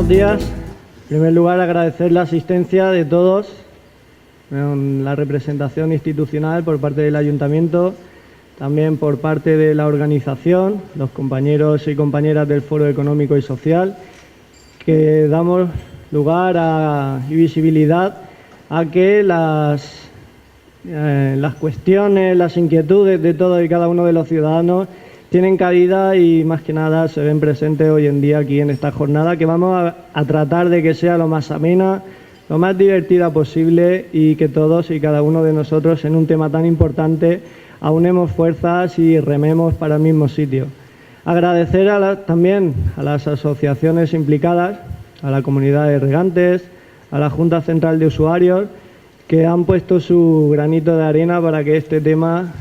buenos días. En primer lugar, agradecer la asistencia de todos, la representación institucional por parte del Ayuntamiento, también por parte de la organización, los compañeros y compañeras del Foro Económico y Social, que damos lugar y visibilidad a que las cuestiones, las inquietudes de todos y cada uno de los ciudadanos tienen cabida y más que nada se ven presentes hoy en día aquí en esta jornada, que vamos a tratar de que sea lo más amena, lo más divertida posible y que todos y cada uno de nosotros en un tema tan importante aunemos fuerzas y rememos para el mismo sitio. Agradecer también a las asociaciones implicadas, a la comunidad de regantes, a la Junta Central de Usuarios, que han puesto su granito de arena para que este tema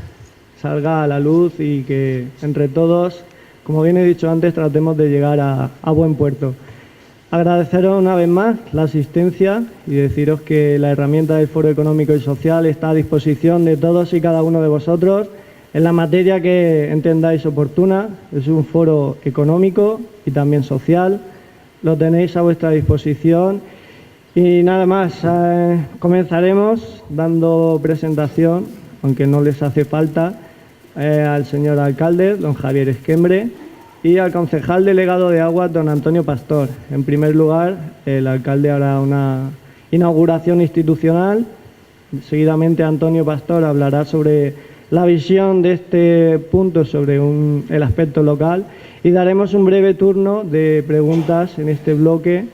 salga a la luz y que entre todos, como bien he dicho antes, tratemos de llegar a buen puerto. Agradeceros una vez más la asistencia y deciros que la herramienta del Foro Económico y Social está a disposición de todos y cada uno de vosotros en la materia que entendáis oportuna. Es un foro económico y también social. Lo tenéis a vuestra disposición. Y nada más, comenzaremos dando presentación, aunque no les hace falta, al señor alcalde, don Javier Esquembre, y al concejal delegado de Aguas, don Antonio Pastor. En primer lugar, el alcalde hará una inauguración institucional. Seguidamente, Antonio Pastor hablará sobre la visión de este punto sobre el aspecto local y daremos un breve turno de preguntas en este bloque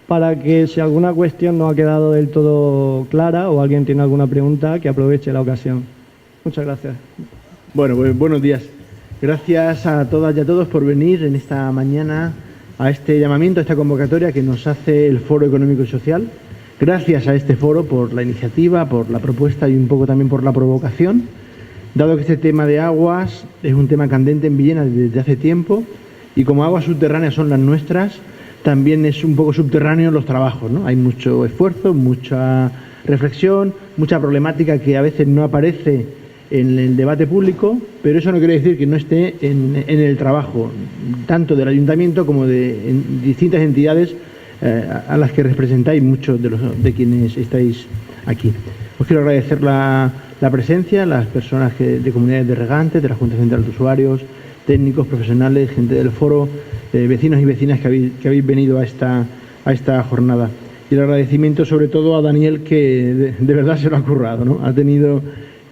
para que si alguna cuestión no ha quedado del todo clara o alguien tiene alguna pregunta, que aproveche la ocasión. Muchas gracias. Bueno, pues buenos días. Gracias a todas y a todos por venir en esta mañana a este llamamiento, a esta convocatoria que nos hace el Foro Económico y Social. Gracias a este foro por la iniciativa, por la propuesta y un poco también por la provocación. Dado que este tema de aguas es un tema candente en Villena desde hace tiempo y como aguas subterráneas son las nuestras, también es un poco subterráneo los trabajos, ¿no? Hay mucho esfuerzo, mucha reflexión, mucha problemática que a veces no aparece en el debate público, pero eso no quiere decir que no esté en el trabajo, tanto del Ayuntamiento como de distintas entidades a las que representáis muchos de quienes estáis aquí. Os quiero agradecer la presencia, las personas de comunidades de regantes, de la Junta Central de Usuarios, técnicos, profesionales, gente del foro, vecinos y vecinas que habéis venido a esta jornada. Y el agradecimiento sobre todo a Daniel, que de verdad se lo ha currado, ¿no? Ha tenido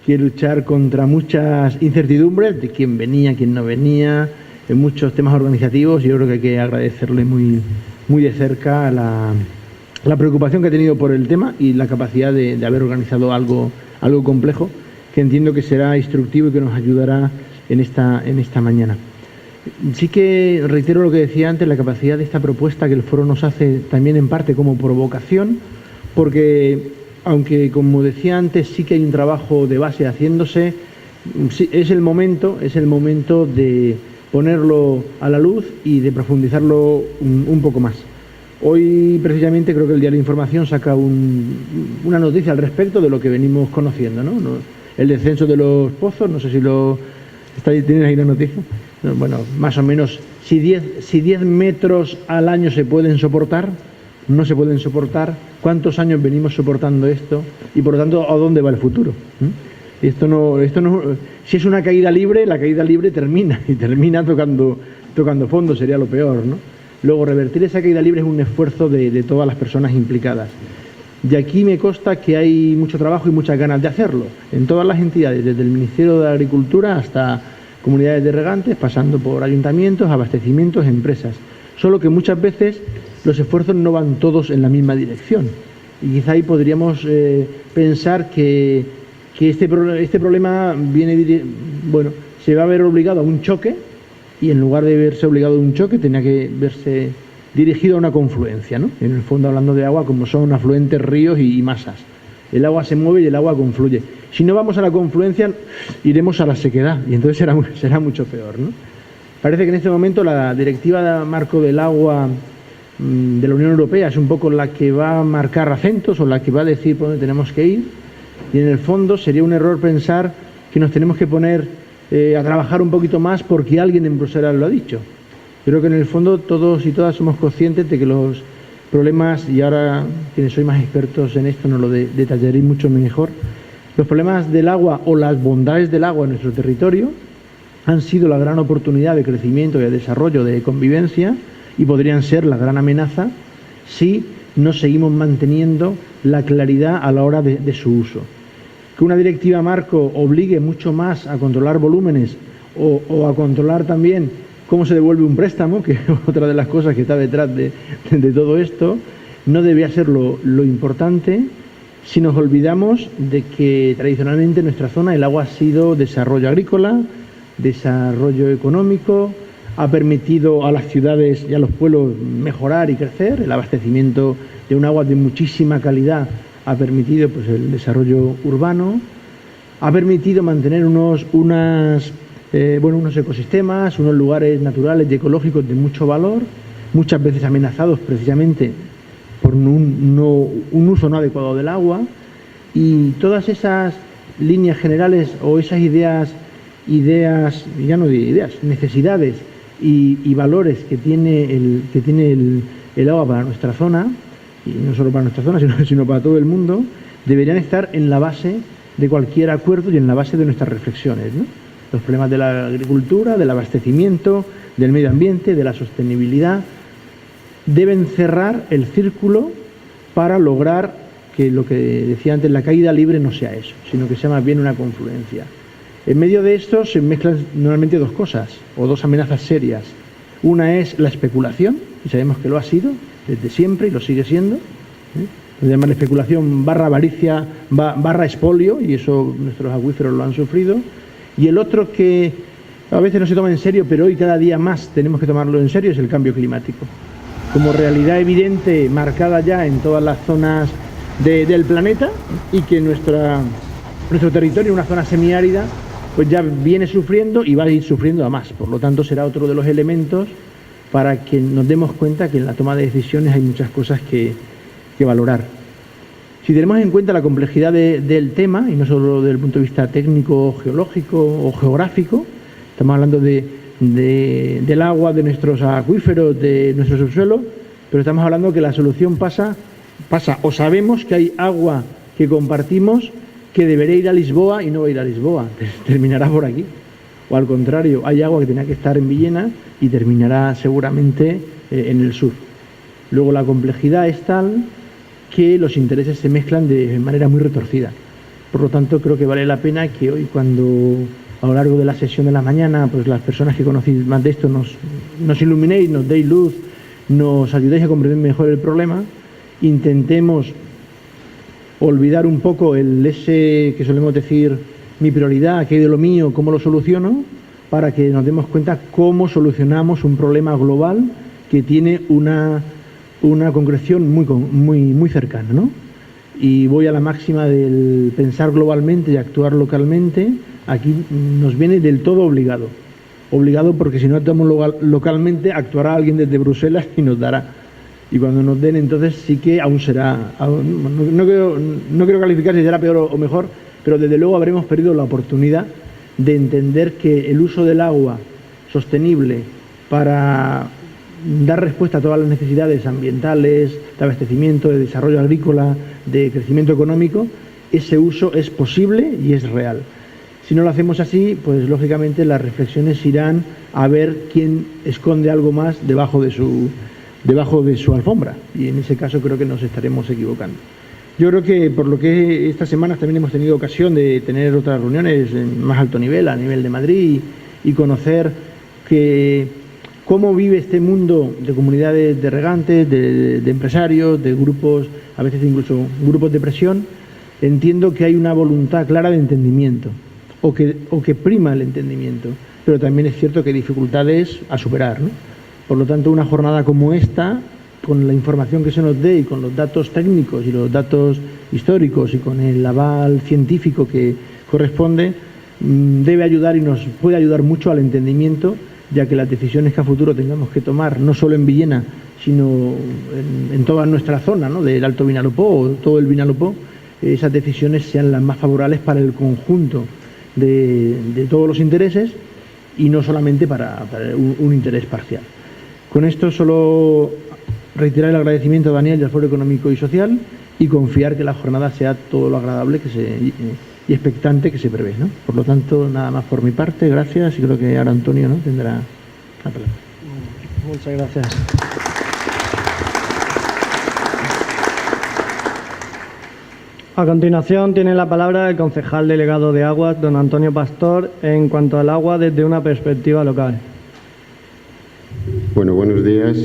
que luchar contra muchas incertidumbres de quién venía, quién no venía, en muchos temas organizativos. Yo creo que hay que agradecerle muy de cerca la preocupación que ha tenido por el tema y la capacidad de haber organizado algo complejo, que entiendo que será instructivo y que nos ayudará en esta mañana. Sí que reitero lo que decía antes, la capacidad de esta propuesta que el foro nos hace también en parte como provocación, porque aunque, como decía antes, sí que hay un trabajo de base haciéndose, sí, es el momento de ponerlo a la luz y de profundizarlo un poco más. Hoy, precisamente, creo que el Diario de Información saca una noticia al respecto de lo que venimos conociendo, ¿no? El descenso de los pozos, no sé si ¿tienes ahí la noticia? Bueno, más o menos, si 10 metros al año se pueden soportar, no se pueden soportar, cuántos años venimos soportando esto y por lo tanto a dónde va el futuro. Esto no, si es una caída libre, la caída libre termina tocando fondo, sería lo peor, ¿no? Luego revertir esa caída libre es un esfuerzo de todas las personas implicadas. Y aquí me consta que hay mucho trabajo y muchas ganas de hacerlo, en todas las entidades, desde el Ministerio de Agricultura hasta comunidades de regantes, pasando por ayuntamientos, abastecimientos, empresas. Solo que muchas veces los esfuerzos no van todos en la misma dirección. Y quizá ahí podríamos pensar que este problema se va a ver obligado a un choque y en lugar de verse obligado a un choque tenía que verse dirigido a una confluencia, ¿no? En el fondo, hablando de agua, como son afluentes, ríos y masas. El agua se mueve y el agua confluye. Si no vamos a la confluencia, iremos a la sequedad y entonces será mucho peor, ¿no? Parece que en este momento la Directiva Marco del Agua de la Unión Europea es un poco la que va a marcar acentos o la que va a decir por dónde tenemos que ir, y en el fondo sería un error pensar que nos tenemos que poner a trabajar un poquito más porque alguien en Bruselas lo ha dicho. Creo que en el fondo todos y todas somos conscientes de que los problemas, y ahora quienes sois más expertos en esto nos lo detallaréis mucho mejor, los problemas del agua o las bondades del agua en nuestro territorio han sido la gran oportunidad de crecimiento y de desarrollo, de convivencia, y podrían ser la gran amenaza si no seguimos manteniendo la claridad a la hora de su uso. Que una directiva marco obligue mucho más a controlar volúmenes o a controlar también cómo se devuelve un préstamo, que es otra de las cosas que está detrás de todo esto, no debería ser lo importante si nos olvidamos de que tradicionalmente en nuestra zona el agua ha sido desarrollo agrícola, desarrollo económico, ha permitido a las ciudades y a los pueblos mejorar y crecer. El abastecimiento de un agua de muchísima calidad ha permitido pues, el desarrollo urbano, ha permitido mantener unos ecosistemas, unos lugares naturales y ecológicos de mucho valor, muchas veces amenazados precisamente por un uso no adecuado del agua, y todas esas líneas generales o esas necesidades y valores que tiene el agua para nuestra zona, y no solo para nuestra zona, sino para todo el mundo, deberían estar en la base de cualquier acuerdo y en la base de nuestras reflexiones, ¿no? Los problemas de la agricultura, del abastecimiento, del medio ambiente, de la sostenibilidad, deben cerrar el círculo para lograr que lo que decía antes, la caída libre, no sea eso, sino que sea más bien una confluencia. En medio de esto se mezclan normalmente dos cosas, o dos amenazas serias. Una es la especulación, y sabemos que lo ha sido desde siempre y lo sigue siendo. Se llama la especulación barra avaricia, barra expolio, y eso nuestros acuíferos lo han sufrido. Y el otro que a veces no se toma en serio, pero hoy cada día más tenemos que tomarlo en serio, es el cambio climático. Como realidad evidente, marcada ya en todas las zonas del planeta, y que nuestro territorio, una zona semiárida, pues ya viene sufriendo y va a ir sufriendo a más. Por lo tanto, será otro de los elementos para que nos demos cuenta que en la toma de decisiones hay muchas cosas que valorar. Si tenemos en cuenta la complejidad del tema, y no solo desde el punto de vista técnico, geológico o geográfico, estamos hablando del agua, de nuestros acuíferos, de nuestro subsuelo, pero estamos hablando que la solución pasa, o sabemos que hay agua que compartimos que debería ir a Lisboa y no va a ir a Lisboa, terminará por aquí. O al contrario, hay agua que tenía que estar en Villena y terminará seguramente en el sur. Luego la complejidad es tal que los intereses se mezclan de manera muy retorcida. Por lo tanto, creo que vale la pena que hoy, cuando a lo largo de la sesión de la mañana, pues las personas que conocéis más de esto nos iluminéis, nos deis luz, nos ayudéis a comprender mejor el problema, intentemos olvidar un poco ese que solemos decir, mi prioridad, qué hay de lo mío, cómo lo soluciono, para que nos demos cuenta cómo solucionamos un problema global que tiene una concreción muy cercana, ¿no? Y voy a la máxima del pensar globalmente y actuar localmente. Aquí nos viene del todo obligado. Obligado porque si no actuamos localmente, actuará alguien desde Bruselas y nos dará. Y cuando nos den, entonces sí que aún será, no quiero calificar si será peor o mejor, pero desde luego habremos perdido la oportunidad de entender que el uso del agua sostenible para dar respuesta a todas las necesidades ambientales, de abastecimiento, de desarrollo agrícola, de crecimiento económico, ese uso es posible y es real. Si no lo hacemos así, pues lógicamente las reflexiones irán a ver quién esconde algo más debajo de su alfombra, y en ese caso creo que nos estaremos equivocando. Yo creo que por lo que estas semanas también hemos tenido ocasión de tener otras reuniones en más alto nivel, a nivel de Madrid, y conocer cómo vive este mundo de comunidades de regantes, de empresarios, de grupos, a veces incluso grupos de presión. Entiendo que hay una voluntad clara de entendimiento, o que prima el entendimiento, pero también es cierto que hay dificultades a superar, ¿no? Por lo tanto, una jornada como esta, con la información que se nos dé y con los datos técnicos y los datos históricos y con el aval científico que corresponde, debe ayudar y nos puede ayudar mucho al entendimiento, ya que las decisiones que a futuro tengamos que tomar, no solo en Villena, sino en toda nuestra zona, ¿no?, del Alto Vinalopó o todo el Vinalopó, esas decisiones sean las más favorables para el conjunto de todos los intereses y no solamente para un interés parcial. Con esto solo reiterar el agradecimiento a Daniel y al Foro Económico y Social y confiar que la jornada sea todo lo agradable y expectante que se prevé, ¿no? Por lo tanto, nada más por mi parte, gracias, y creo que ahora Antonio, ¿no?, tendrá la palabra. Muchas gracias. A continuación tiene la palabra el concejal delegado de Aguas, don Antonio Pastor, en cuanto al agua desde una perspectiva local. Bueno, buenos días.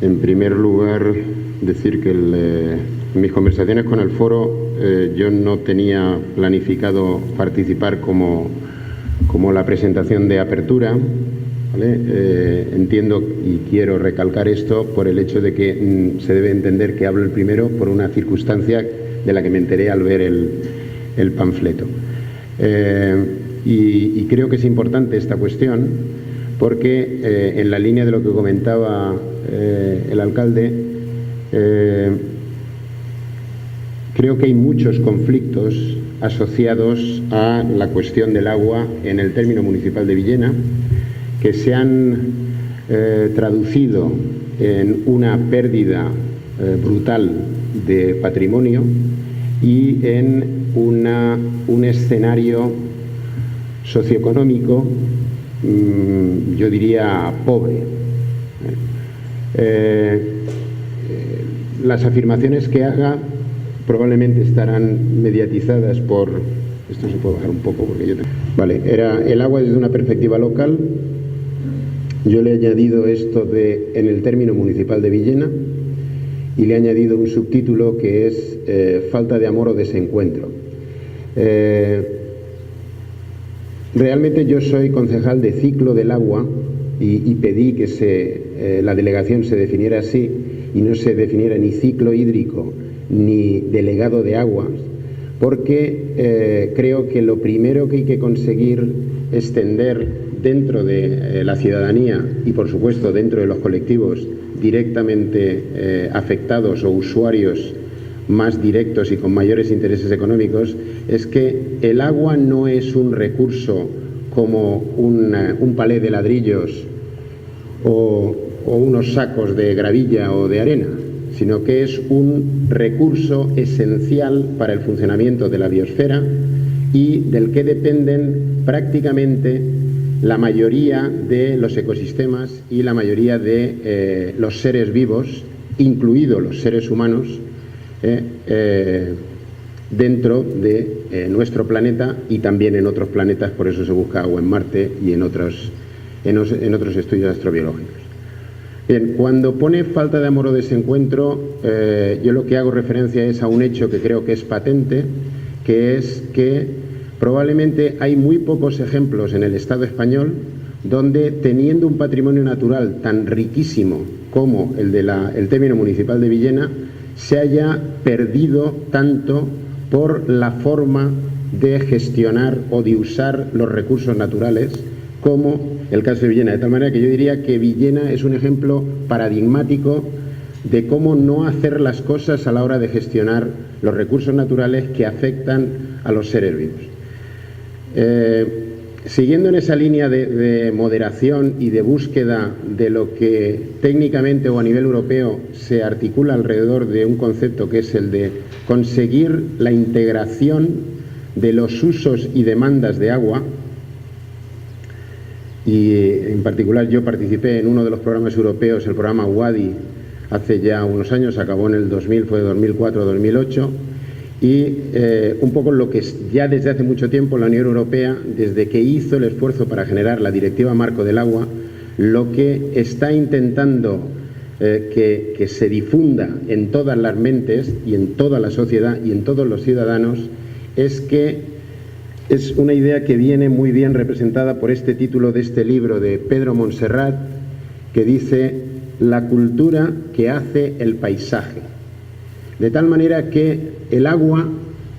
En primer lugar, decir que en mis conversaciones con el foro yo no tenía planificado participar como la presentación de apertura, ¿vale? Entiendo y quiero recalcar esto por el hecho de que se debe entender que hablo el primero por una circunstancia de la que me enteré al ver el panfleto. Y creo que es importante esta cuestión porque en la línea de lo que comentaba el alcalde, creo que hay muchos conflictos asociados a la cuestión del agua en el término municipal de Villena, que se han traducido en una pérdida brutal de patrimonio y en un escenario socioeconómico, yo diría, pobre. Las afirmaciones que haga probablemente estarán mediatizadas por... Esto se puede bajar un poco porque yo... Vale, era el agua desde una perspectiva local. Yo le he añadido esto en el término municipal de Villena y le he añadido un subtítulo que es falta de amor o desencuentro. Realmente yo soy concejal de ciclo del agua y pedí que la delegación se definiera así y no se definiera ni ciclo hídrico ni delegado de aguas, porque creo que lo primero que hay que conseguir es tender dentro de la ciudadanía y por supuesto dentro de los colectivos directamente afectados o usuarios más directos y con mayores intereses económicos, es que el agua no es un recurso como un palé de ladrillos o unos sacos de gravilla o de arena, sino que es un recurso esencial para el funcionamiento de la biosfera y del que dependen prácticamente la mayoría de los ecosistemas y la mayoría de los seres vivos, incluidos los seres humanos, dentro de nuestro planeta y también en otros planetas. Por eso se busca agua en Marte y en otros estudios astrobiológicos. Bien, cuando pone falta de amor o desencuentro, yo lo que hago referencia es a un hecho que creo que es patente, que es que probablemente hay muy pocos ejemplos en el Estado español donde, teniendo un patrimonio natural tan riquísimo como el término municipal de Villena, se haya perdido tanto por la forma de gestionar o de usar los recursos naturales como el caso de Villena. De tal manera que yo diría que Villena es un ejemplo paradigmático de cómo no hacer las cosas a la hora de gestionar los recursos naturales que afectan a los seres vivos. Siguiendo en esa línea de moderación y de búsqueda de lo que técnicamente o a nivel europeo se articula alrededor de un concepto que es el de conseguir la integración de los usos y demandas de agua, y en particular yo participé en uno de los programas europeos, el programa WADI, hace ya unos años, acabó en el 2000, fue 2004-2008, y un poco lo que ya desde hace mucho tiempo la Unión Europea, desde que hizo el esfuerzo para generar la Directiva Marco del Agua, lo que está intentando que se difunda en todas las mentes y en toda la sociedad y en todos los ciudadanos es que es una idea que viene muy bien representada por este título de este libro de Pedro Montserrat, que dice: la cultura que hace el paisaje. De tal manera que el agua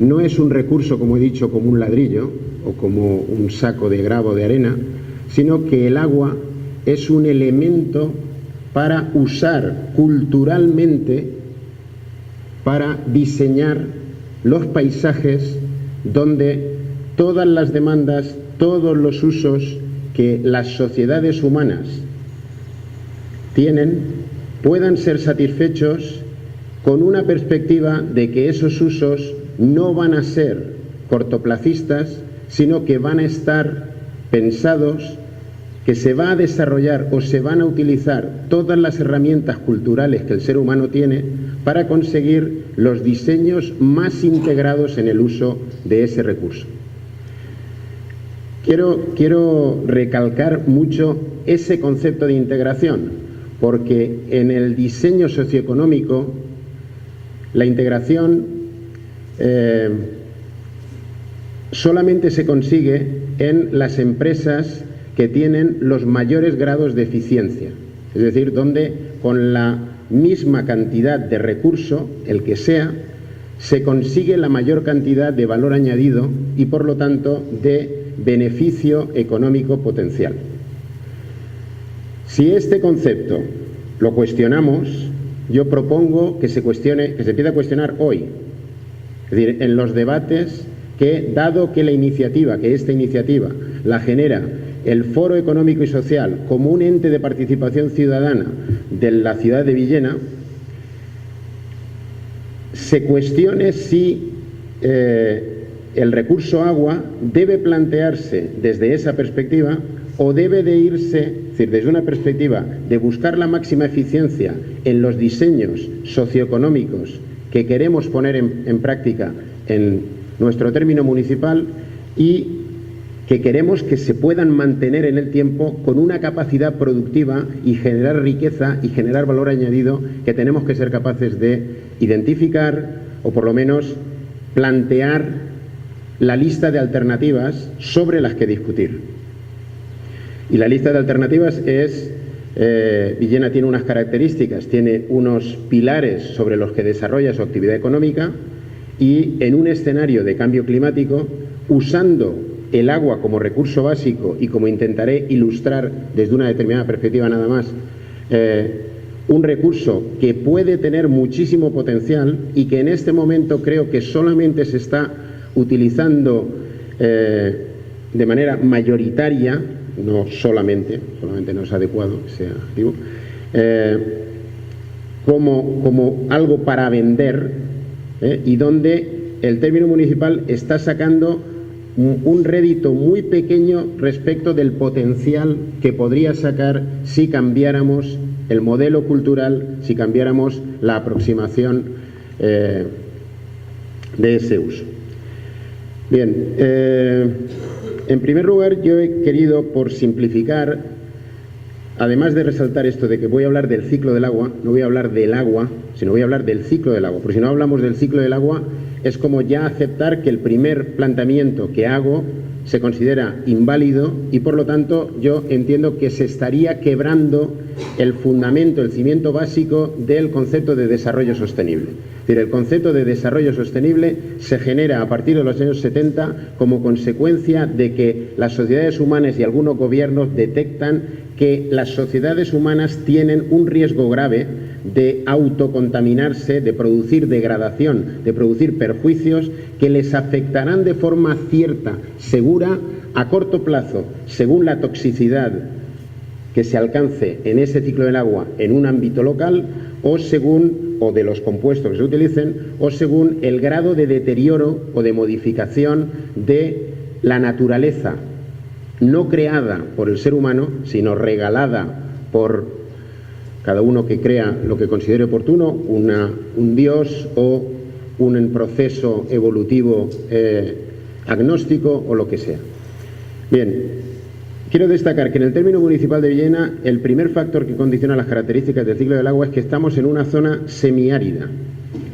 no es un recurso, como he dicho, como un ladrillo o como un saco de grava o de arena, sino que el agua es un elemento para usar culturalmente, para diseñar los paisajes donde todas las demandas, todos los usos que las sociedades humanas tienen, puedan ser satisfechos con una perspectiva de que esos usos no van a ser cortoplacistas, sino que van a estar pensados, que se va a desarrollar o se van a utilizar todas las herramientas culturales que el ser humano tiene para conseguir los diseños más integrados en el uso de ese recurso. Quiero recalcar mucho ese concepto de integración, porque en el diseño socioeconómico la integración solamente se consigue en las empresas que tienen los mayores grados de eficiencia, es decir, donde con la misma cantidad de recurso, el que sea, se consigue la mayor cantidad de valor añadido y, por lo tanto, de beneficio económico potencial. Si este concepto lo cuestionamos, yo propongo que se empiece a cuestionar hoy, es decir, en los debates que, dado que esta iniciativa la genera el Foro Económico y Social como un ente de participación ciudadana de la ciudad de Villena, se cuestione si el recurso agua debe plantearse desde esa perspectiva o debe de irse, es decir, desde una perspectiva de buscar la máxima eficiencia en los diseños socioeconómicos que queremos poner en práctica en nuestro término municipal y que queremos que se puedan mantener en el tiempo con una capacidad productiva y generar riqueza y generar valor añadido que tenemos que ser capaces de identificar o por lo menos plantear la lista de alternativas sobre las que discutir. Y la lista de alternativas es, Villena tiene unas características, tiene unos pilares sobre los que desarrolla su actividad económica y en un escenario de cambio climático, usando el agua como recurso básico y como intentaré ilustrar desde una determinada perspectiva nada más, un recurso que puede tener muchísimo potencial y que en este momento creo que solamente se está utilizando de manera mayoritaria, no solamente no es adecuado que sea activo, como algo para vender, y donde el término municipal está sacando un rédito muy pequeño respecto del potencial que podría sacar si cambiáramos el modelo cultural, si cambiáramos la aproximación de ese uso. Bien, en primer lugar yo he querido, por simplificar, además de resaltar esto de que voy a hablar del ciclo del agua, no voy a hablar del agua, sino voy a hablar del ciclo del agua, porque si no hablamos del ciclo del agua es como ya aceptar que el primer planteamiento que hago se considera inválido y por lo tanto yo entiendo que se estaría quebrando el fundamento, el cimiento básico del concepto de desarrollo sostenible. Es decir, el concepto de desarrollo sostenible se genera a partir de los años 70 como consecuencia de que las sociedades humanas y algunos gobiernos detectan que las sociedades humanas tienen un riesgo grave de autocontaminarse, de producir degradación, de producir perjuicios que les afectarán de forma cierta, segura, a corto plazo, según la toxicidad que se alcance en ese ciclo del agua en un ámbito local o de los compuestos que se utilicen, o según el grado de deterioro o de modificación de la naturaleza, no creada por el ser humano, sino regalada por cada uno que crea lo que considere oportuno, un dios o un proceso evolutivo agnóstico o lo que sea. Bien, quiero destacar que en el término municipal de Villena el primer factor que condiciona las características del ciclo del agua es que estamos en una zona semiárida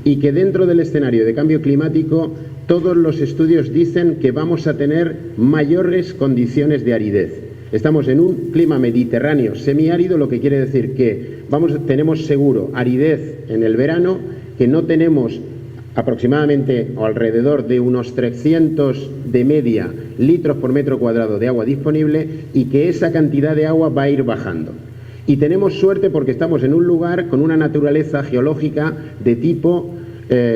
y que dentro del escenario de cambio climático todos los estudios dicen que vamos a tener mayores condiciones de aridez. Estamos en un clima mediterráneo semiárido, lo que quiere decir que tenemos seguro aridez en el verano, que no tenemos aproximadamente o alrededor de unos 300 de media litros por metro cuadrado de agua disponible y que esa cantidad de agua va a ir bajando. Y tenemos suerte porque estamos en un lugar con una naturaleza geológica de tipo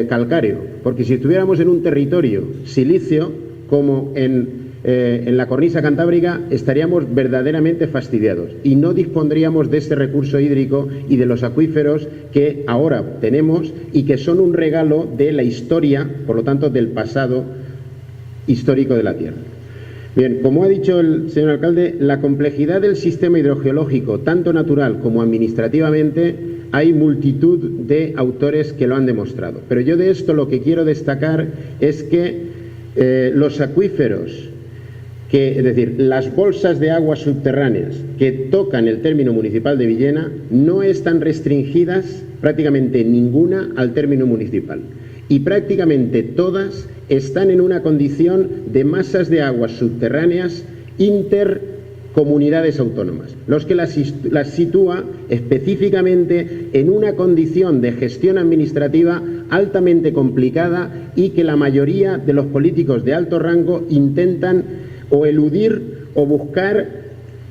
calcáreo, porque si estuviéramos en un territorio silicio, como en en la cornisa cantábrica, estaríamos verdaderamente fastidiados y no dispondríamos de ese recurso hídrico y de los acuíferos que ahora tenemos y que son un regalo de la historia, por lo tanto del pasado histórico de la Tierra. Bien, como ha dicho el señor alcalde, la complejidad del sistema hidrogeológico, tanto natural como administrativamente, hay multitud de autores que lo han demostrado. Pero yo de esto lo que quiero destacar es que los acuíferos, es decir, las bolsas de aguas subterráneas que tocan el término municipal de Villena no están restringidas prácticamente ninguna al término municipal y prácticamente todas están en una condición de masas de aguas subterráneas intercomunidades autónomas, los que las sitúa específicamente en una condición de gestión administrativa altamente complicada y que la mayoría de los políticos de alto rango intentan o eludir o buscar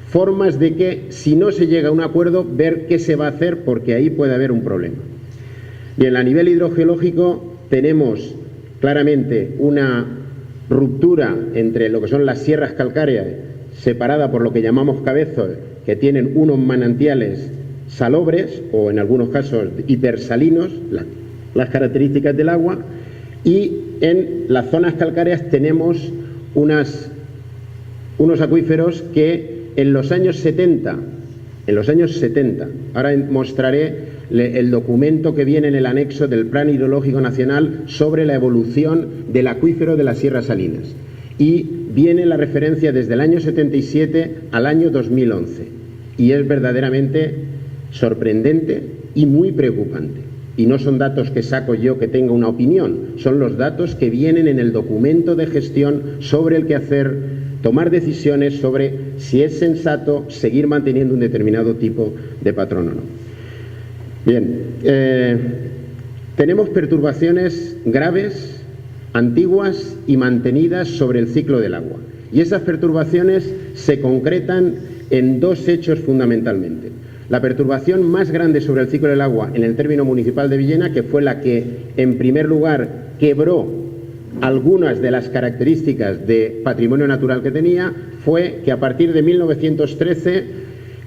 formas de que, si no se llega a un acuerdo, ver qué se va a hacer, porque ahí puede haber un problema. Bien, a nivel hidrogeológico tenemos claramente una ruptura entre lo que son las sierras calcáreas, separada por lo que llamamos cabezos, que tienen unos manantiales salobres o en algunos casos hipersalinos, las características del agua, y en las zonas calcáreas tenemos unos acuíferos que en los años 70, ahora mostraré el documento que viene en el anexo del Plan Hidrológico Nacional sobre la evolución del acuífero de las Sierras Salinas, y viene la referencia desde el año 77 al año 2011, y es verdaderamente sorprendente y muy preocupante. Y no son datos que saco yo que tenga una opinión, son los datos que vienen en el documento de gestión sobre el que tomar decisiones sobre si es sensato seguir manteniendo un determinado tipo de patrón o no. Bien, tenemos perturbaciones graves, antiguas y mantenidas sobre el ciclo del agua. Y esas perturbaciones se concretan en dos hechos fundamentalmente. La perturbación más grande sobre el ciclo del agua en el término municipal de Villena, que fue la que en primer lugar quebró algunas de las características de patrimonio natural que tenía, fue que a partir de 1913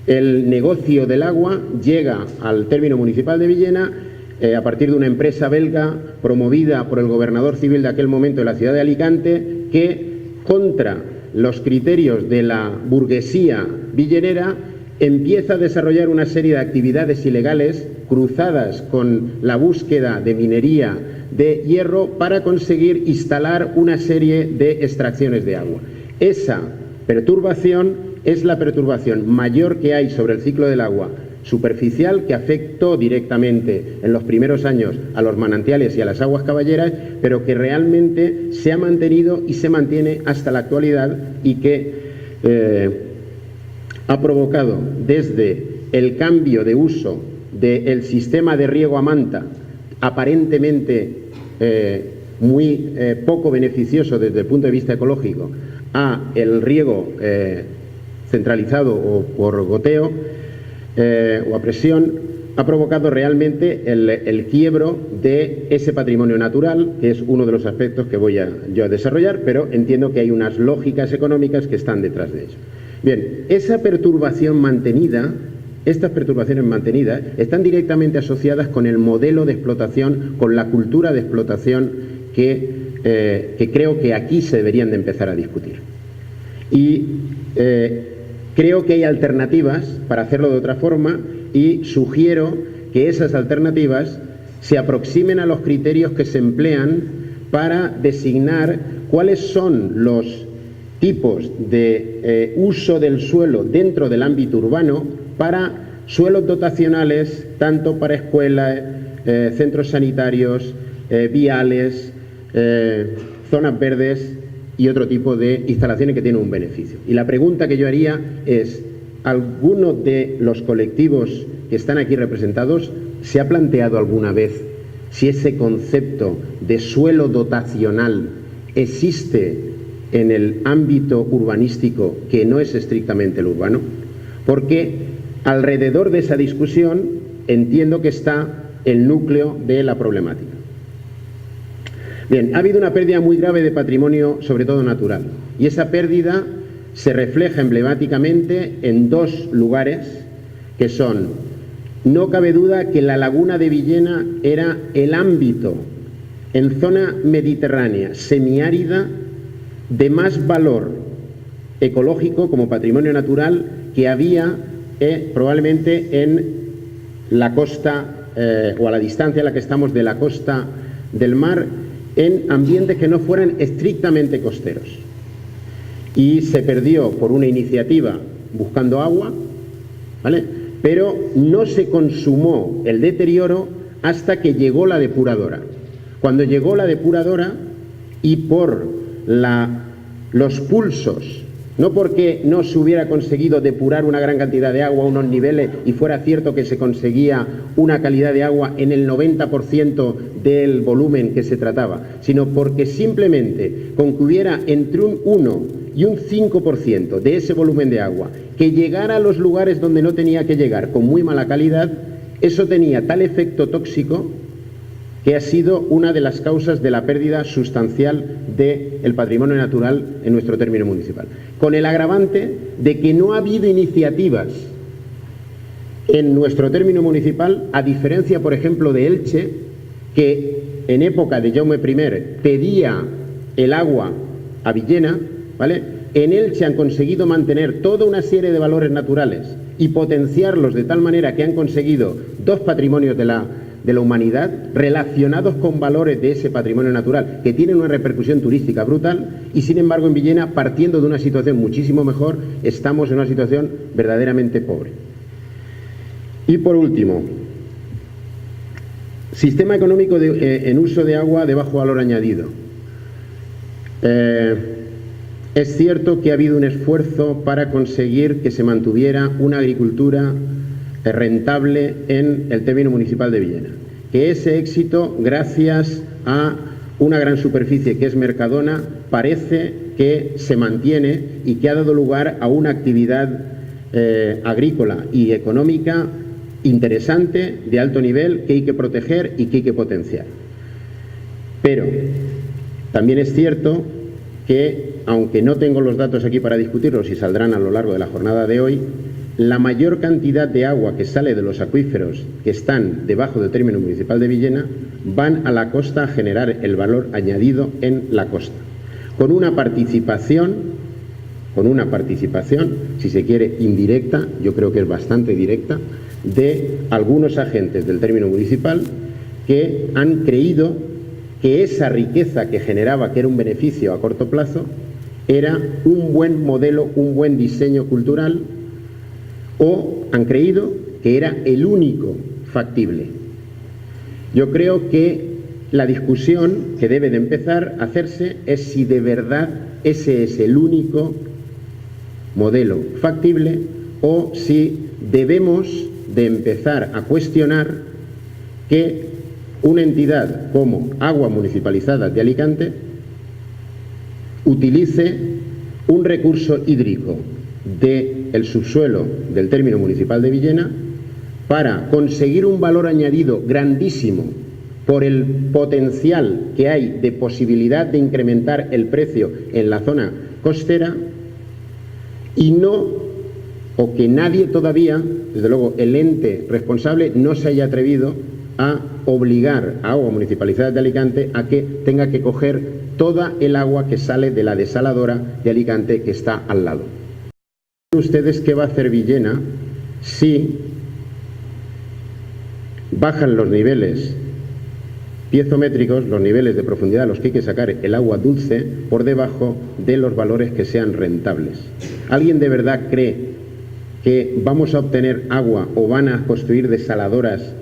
el negocio del agua llega al término municipal de Villena a partir de una empresa belga promovida por el gobernador civil de aquel momento de la ciudad de Alicante, que contra los criterios de la burguesía villenera empieza a desarrollar una serie de actividades ilegales cruzadas con la búsqueda de minería de hierro para conseguir instalar una serie de extracciones de agua. Esa perturbación es la perturbación mayor que hay sobre el ciclo del agua superficial, que afectó directamente en los primeros años a los manantiales y a las aguas caballeras, pero que realmente se ha mantenido y se mantiene hasta la actualidad, y que ha provocado desde el cambio de uso del sistema de riego a manta, aparentemente muy poco beneficioso desde el punto de vista ecológico, a el riego centralizado o por goteo o a presión, ha provocado realmente el quiebro de ese patrimonio natural, que es uno de los aspectos que voy yo a desarrollar, pero entiendo que hay unas lógicas económicas que están detrás de ello. Bien, esa perturbación mantenida, estas perturbaciones mantenidas están directamente asociadas con el modelo de explotación, con la cultura de explotación que creo que aquí se deberían de empezar a discutir. Y creo que hay alternativas para hacerlo de otra forma, y sugiero que esas alternativas se aproximen a los criterios que se emplean para designar cuáles son los tipos de uso del suelo dentro del ámbito urbano para suelos dotacionales, tanto para escuelas, centros sanitarios, viales, zonas verdes y otro tipo de instalaciones que tienen un beneficio. Y la pregunta que yo haría es: ¿alguno de los colectivos que están aquí representados se ha planteado alguna vez si ese concepto de suelo dotacional existe en el ámbito urbanístico, que no es estrictamente el urbano? Porque alrededor de esa discusión entiendo que está el núcleo de la problemática. Bien, ha habido una pérdida muy grave de patrimonio, sobre todo natural, y esa pérdida se refleja emblemáticamente en dos lugares que son, no cabe duda que la laguna de Villena era el ámbito en zona mediterránea, semiárida, de más valor ecológico como patrimonio natural que había probablemente en la costa o a la distancia a la que estamos de la costa del mar, en ambientes que no fueran estrictamente costeros. Y se perdió por una iniciativa buscando agua, ¿vale? Pero no se consumó el deterioro hasta que llegó la depuradora. Cuando llegó la depuradora y por los pulsos, no porque no se hubiera conseguido depurar una gran cantidad de agua a unos niveles y fuera cierto que se conseguía una calidad de agua en el 90% del volumen que se trataba, sino porque simplemente con que hubiera entre un 1 y un 5% de ese volumen de agua que llegara a los lugares donde no tenía que llegar con muy mala calidad, eso tenía tal efecto tóxico que ha sido una de las causas de la pérdida sustancial del patrimonio natural en nuestro término municipal. Con el agravante de que no ha habido iniciativas en nuestro término municipal, a diferencia, por ejemplo, de Elche, que en época de Jaume I pedía el agua a Villena, ¿vale? En Elche han conseguido mantener toda una serie de valores naturales y potenciarlos de tal manera que han conseguido dos patrimonios de la humanidad relacionados con valores de ese patrimonio natural que tienen una repercusión turística brutal, y sin embargo en Villena, partiendo de una situación muchísimo mejor, estamos en una situación verdaderamente pobre. Y por último, sistema económico en uso de agua de bajo valor añadido. Es cierto que ha habido un esfuerzo para conseguir que se mantuviera una agricultura rentable en el término municipal de Villena, que ese éxito, gracias a una gran superficie que es Mercadona, parece que se mantiene y que ha dado lugar a una actividad agrícola y económica interesante, de alto nivel, que hay que proteger y que hay que potenciar. Pero también es cierto que, aunque no tengo los datos aquí para discutirlos y saldrán a lo largo de la jornada de hoy, la mayor cantidad de agua que sale de los acuíferos que están debajo del término municipal de Villena van a la costa a generar el valor añadido en la costa, con una participación, si se quiere, indirecta, yo creo que es bastante directa, de algunos agentes del término municipal que han creído que esa riqueza que generaba, que era un beneficio a corto plazo, era un buen modelo, un buen diseño cultural, o han creído que era el único factible. Yo creo que la discusión que debe de empezar a hacerse es si de verdad ese es el único modelo factible, o si debemos de empezar a cuestionar que una entidad como Agua Municipalizada de Alicante utilice un recurso hídrico del subsuelo del término municipal de Villena para conseguir un valor añadido grandísimo por el potencial que hay de posibilidad de incrementar el precio en la zona costera, y no, o que nadie todavía, desde luego el ente responsable, no se haya atrevido a obligar a Agua Municipalizada de Alicante a que tenga que coger toda el agua que sale de la desaladora de Alicante que está al lado. ¿Ustedes qué va a hacer Villena si bajan los niveles piezométricos, los niveles de profundidad a los que hay que sacar el agua dulce, por debajo de los valores que sean rentables? ¿Alguien de verdad cree que vamos a obtener agua o van a construir desaladoras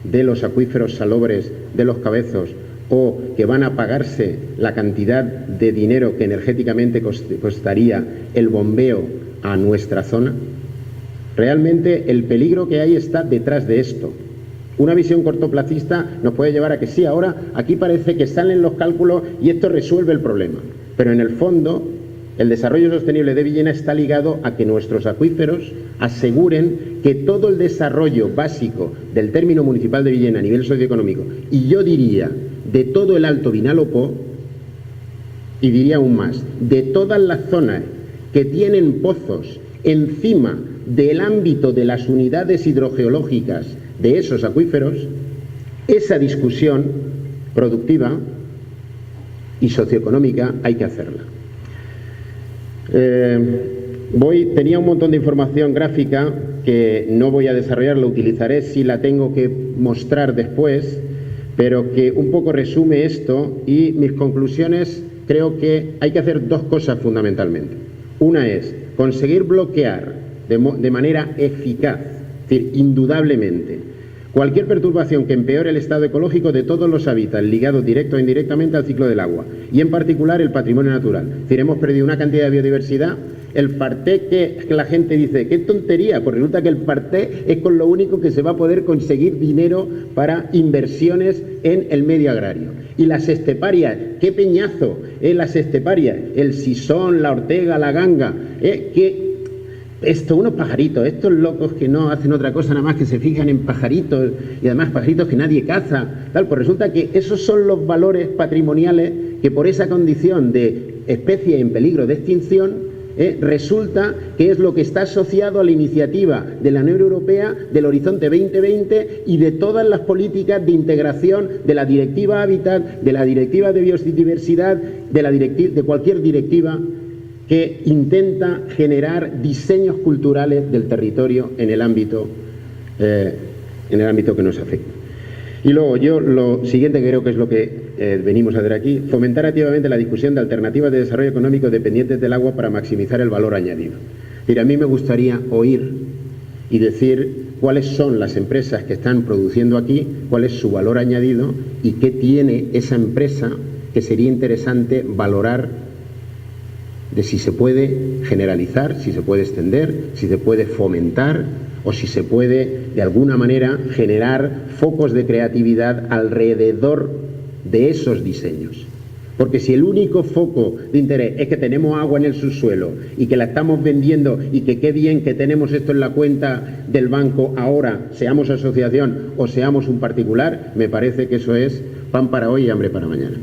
de los acuíferos salobres de los Cabezos, o que van a pagarse la cantidad de dinero que energéticamente costaría el bombeo a nuestra zona? Realmente el peligro que hay está detrás de esto. Una visión cortoplacista nos puede llevar a que sí, ahora aquí parece que salen los cálculos y esto resuelve el problema, pero en el fondo el desarrollo sostenible de Villena está ligado a que nuestros acuíferos aseguren que todo el desarrollo básico del término municipal de Villena a nivel socioeconómico, y yo diría de todo el Alto Vinalopó, y diría aún más, de todas las zonas que tienen pozos encima del ámbito de las unidades hidrogeológicas de esos acuíferos, esa discusión productiva y socioeconómica hay que hacerla. Tenía un montón de información gráfica que no voy a desarrollar, la utilizaré si la tengo que mostrar después, pero que un poco resume esto, y mis conclusiones. Creo que hay que hacer dos cosas fundamentalmente. Una es conseguir bloquear de manera eficaz, es decir, indudablemente, cualquier perturbación que empeore el estado ecológico de todos los hábitats ligados directo o indirectamente al ciclo del agua, y en particular el patrimonio natural. Es decir, hemos perdido una cantidad de biodiversidad. El Parté, que la gente dice, ¡qué tontería! Pues resulta que el Parté es con lo único que se va a poder conseguir dinero para inversiones en el medio agrario. Y las esteparias, ¡qué peñazo! Las esteparias, el sisón, la ortega, la ganga, unos pajaritos, estos locos que no hacen otra cosa nada más que se fijan en pajaritos, y además pajaritos que nadie caza, tal, pues resulta que esos son los valores patrimoniales que por esa condición de especie en peligro de extinción resulta que es lo que está asociado a la iniciativa de la Unión Europea del Horizonte 2020 y de todas las políticas de integración de la Directiva Hábitat, de la Directiva de Biodiversidad, de cualquier directiva que intenta generar diseños culturales del territorio en el ámbito que nos afecta. Y luego lo siguiente que creo que es lo que venimos a hacer aquí, fomentar activamente la discusión de alternativas de desarrollo económico dependientes del agua para maximizar el valor añadido. Es decir, a mí me gustaría oír y decir cuáles son las empresas que están produciendo aquí, cuál es su valor añadido y qué tiene esa empresa que sería interesante valorar, de si se puede generalizar, si se puede extender, si se puede fomentar o si se puede de alguna manera generar focos de creatividad alrededor de esos diseños. Porque si el único foco de interés es que tenemos agua en el subsuelo y que la estamos vendiendo y que qué bien que tenemos esto en la cuenta del banco ahora, seamos asociación o seamos un particular, me parece que eso es pan para hoy y hambre para mañana.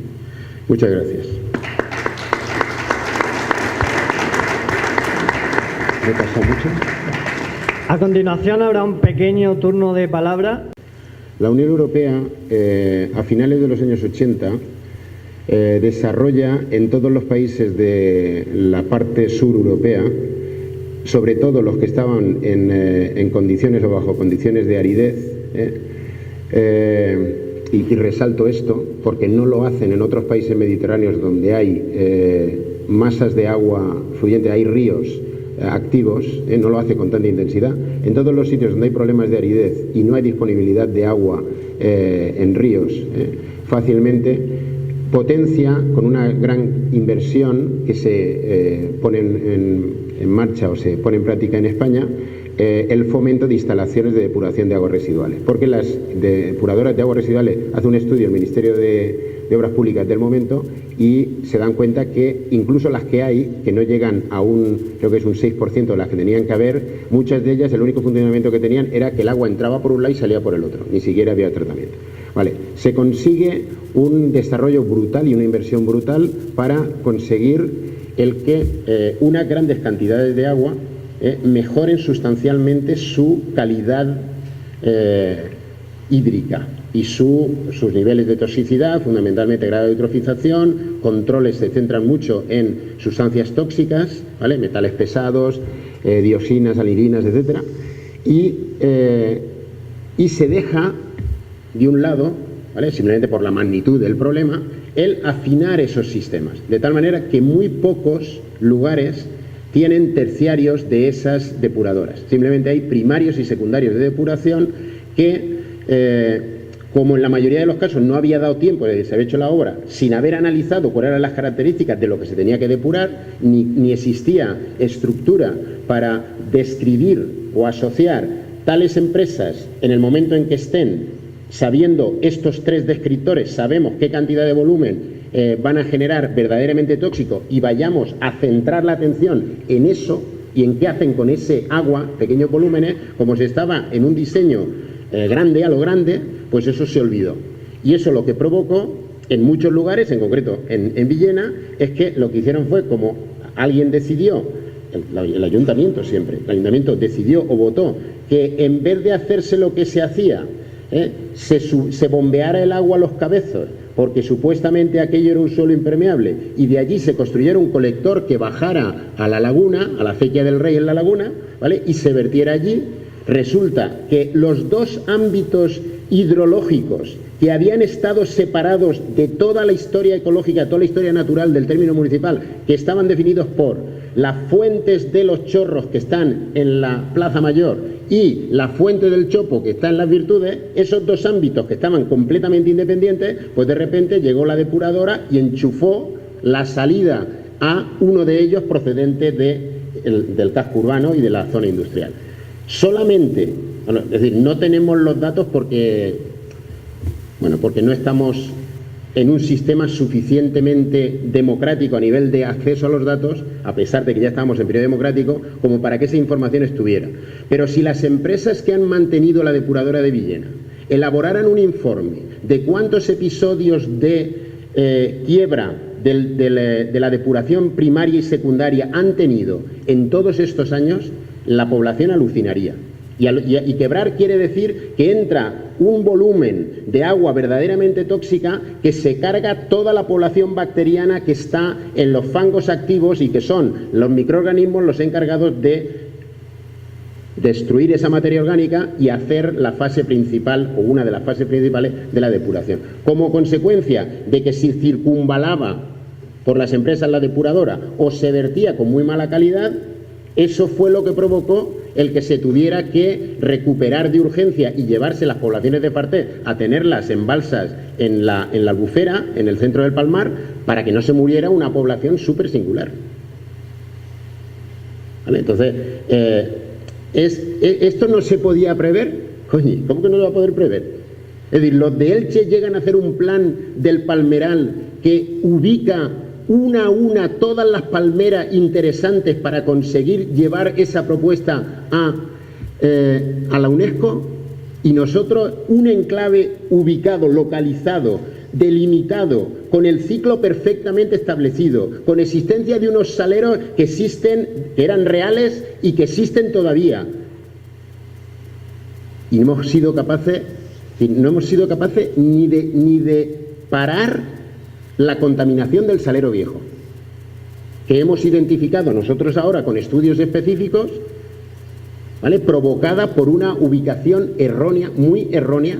Muchas gracias. ¿Me he pasado mucho? A continuación habrá un pequeño turno de palabra. La Unión Europea, a finales de los años 80, desarrolla en todos los países de la parte sur europea, sobre todo los que estaban en condiciones o bajo condiciones de aridez, y resalto esto porque no lo hacen en otros países mediterráneos donde hay masas de agua fluyente, hay ríos activos, no lo hace con tanta intensidad. En todos los sitios donde hay problemas de aridez y no hay disponibilidad de agua en ríos fácilmente, potencia con una gran inversión que se pone en marcha o se pone en práctica en España, el fomento de instalaciones de depuración de aguas residuales, porque las depuradoras de aguas residuales hace un estudio el Ministerio de Obras Públicas del momento y se dan cuenta que incluso las que hay, que no llegan a creo que es un 6% de las que tenían que haber, muchas de ellas el único funcionamiento que tenían era que el agua entraba por un lado y salía por el otro, ni siquiera había tratamiento. Vale, se consigue un desarrollo brutal y una inversión brutal para conseguir el que unas grandes cantidades de agua mejoren sustancialmente su calidad hídrica y sus niveles de toxicidad, fundamentalmente grado de eutrofización. Controles se centran mucho en sustancias tóxicas, ¿vale? Metales pesados, dioxinas, anilinas, etcétera, y se deja de un lado, ¿vale? Simplemente por la magnitud del problema, el afinar esos sistemas, de tal manera que muy pocos lugares tienen terciarios de esas depuradoras. Simplemente hay primarios y secundarios de depuración que, como en la mayoría de los casos no había dado tiempo de que se había hecho la obra, sin haber analizado cuáles eran las características de lo que se tenía que depurar, ni existía estructura para describir o asociar tales empresas en el momento en que estén, sabiendo estos tres descriptores, sabemos qué cantidad de volumen van a generar verdaderamente tóxico y vayamos a centrar la atención en eso y en qué hacen con ese agua, pequeños volúmenes, como si estaba en un diseño grande a lo grande, pues eso se olvidó. Y eso lo que provocó en muchos lugares, en concreto en Villena, es que lo que hicieron fue, como alguien decidió, el ayuntamiento siempre, el ayuntamiento decidió o votó que en vez de hacerse lo que se hacía, se bombeara el agua a los cabezos, porque supuestamente aquello era un suelo impermeable, y de allí se construyera un colector que bajara a la laguna, a la acequia del Rey en la laguna, ¿vale?, y se vertiera allí. Resulta que los dos ámbitos hidrológicos que habían estado separados de toda la historia ecológica, toda la historia natural del término municipal, que estaban definidos por las fuentes de los Chorros, que están en la Plaza Mayor, y la fuente del Chopo, que está en las Virtudes, esos dos ámbitos que estaban completamente independientes, pues de repente llegó la depuradora y enchufó la salida a uno de ellos procedente del casco urbano y de la zona industrial. Solamente, bueno, es decir, no tenemos los datos porque no estamos en un sistema suficientemente democrático a nivel de acceso a los datos, a pesar de que ya estábamos en periodo democrático, como para que esa información estuviera. Pero si las empresas que han mantenido la depuradora de Villena elaboraran un informe de cuántos episodios de quiebra de la depuración primaria y secundaria han tenido en todos estos años, la población alucinaría. Y quebrar quiere decir que entra un volumen de agua verdaderamente tóxica que se carga toda la población bacteriana que está en los fangos activos y que son los microorganismos los encargados de destruir esa materia orgánica y hacer la fase principal o una de las fases principales de la depuración. Como consecuencia de que si circunvalaba por las empresas la depuradora o se vertía con muy mala calidad, eso fue lo que provocó el que se tuviera que recuperar de urgencia y llevarse las poblaciones de Farté a tenerlas en balsas en la Albufera, en el centro del Palmar, para que no se muriera una población súper singular. ¿Vale? Entonces, esto no se podía prever. Coño, ¿cómo que no lo va a poder prever? Es decir, los de Elche llegan a hacer un plan del Palmeral que ubica una a una todas las palmeras interesantes para conseguir llevar esa propuesta a la UNESCO, y nosotros un enclave ubicado, localizado, delimitado, con el ciclo perfectamente establecido, con existencia de unos saleros que existen, que eran reales y que existen todavía, y no hemos sido capaces ni de parar la contaminación del salero viejo, que hemos identificado nosotros ahora con estudios específicos, ¿vale?, provocada por una ubicación errónea, muy errónea,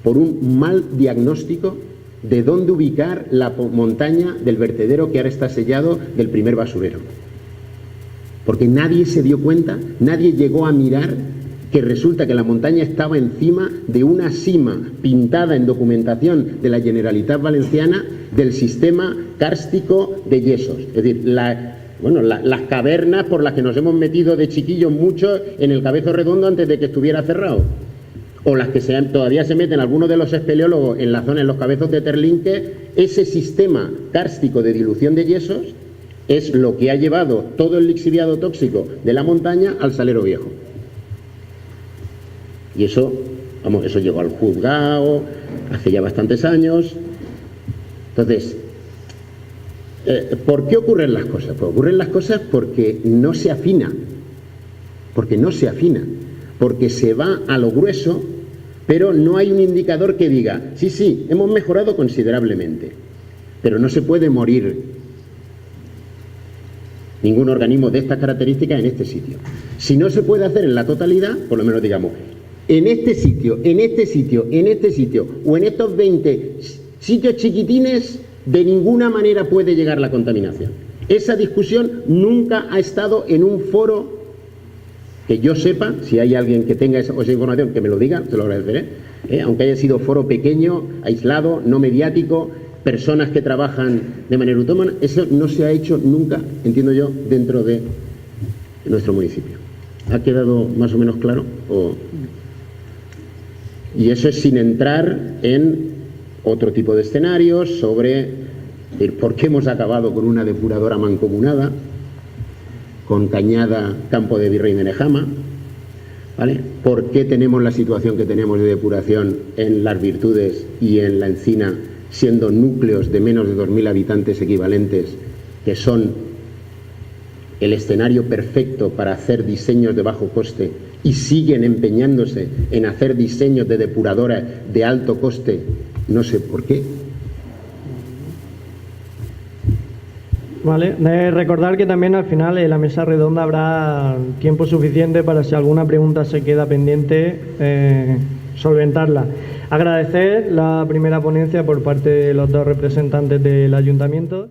por un mal diagnóstico de dónde ubicar la montaña del vertedero que ahora está sellado del primer basurero. Porque nadie se dio cuenta, nadie llegó a mirar que resulta que la montaña estaba encima de una sima pintada en documentación de la Generalitat Valenciana del sistema kárstico de yesos. Es decir, las cavernas por las que nos hemos metido de chiquillos muchos en el Cabezo Redondo antes de que estuviera cerrado. O las que todavía se meten algunos de los espeleólogos en la zona, en los Cabezos de Terlinque. Ese sistema kárstico de dilución de yesos es lo que ha llevado todo el lixiviado tóxico de la montaña al salero viejo. Y eso llegó al juzgado hace ya bastantes años. Entonces, ¿por qué ocurren las cosas? Pues ocurren las cosas porque no se afina, porque se va a lo grueso, pero no hay un indicador que diga, sí, hemos mejorado considerablemente, pero no se puede morir ningún organismo de estas características en este sitio. Si no se puede hacer en la totalidad, por lo menos digamos, en este sitio, o en estos 20 sitios chiquitines, de ninguna manera puede llegar la contaminación. Esa discusión nunca ha estado en un foro que yo sepa. Si hay alguien que tenga esa información, que me lo diga, se lo agradeceré, aunque haya sido foro pequeño, aislado, no mediático, personas que trabajan de manera autónoma. Eso no se ha hecho nunca, entiendo yo, dentro de nuestro municipio. ¿Ha quedado más o menos claro? Y eso es sin entrar en otro tipo de escenarios sobre por qué hemos acabado con una depuradora mancomunada, con Cañada, Campo de Virrey Menejama, ¿vale? ¿Por qué tenemos la situación que tenemos de depuración en Las Virtudes y en La Encina siendo núcleos de menos de 2.000 habitantes equivalentes, que son el escenario perfecto para hacer diseños de bajo coste, y siguen empeñándose en hacer diseños de depuradoras de alto coste, no sé por qué. Vale, recordar que también al final en la mesa redonda habrá tiempo suficiente para, si alguna pregunta se queda pendiente, solventarla. Agradecer la primera ponencia por parte de los dos representantes del Ayuntamiento.